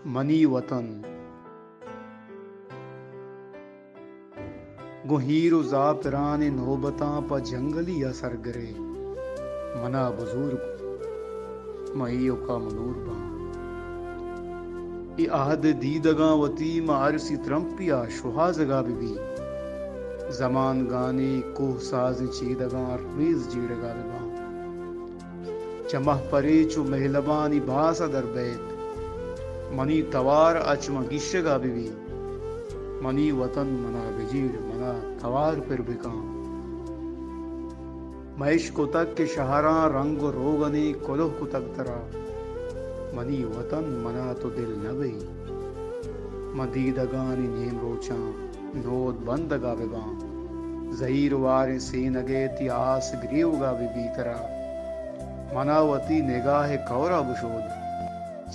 منی وطن گہیر و زا پران نوبتاں پا جنگلی اثر گرے منا بزرگ مئی کا منور باں ای عہد دیدگاں وتی عرسی ترمپیا شہازگا بھی زمان گانے کوہ ساز چیدگاں ریز جیڑگا باں چمہ پریچو مہلبانی باسا در بیت منی توار اچمہ گشگا بھی منی وطن منا بجیڑ منا توار پر بکاں مہش کو تک کے شہراں رنگ و روغنی کلہ کو تک درا منی وطن منا تو دل نبی مدیدگانی نیم روچاں نود بندگا بباں زہیر وار سینگے تی آس گریوگا بھی ترا منا وتی نگاہ کورا بشود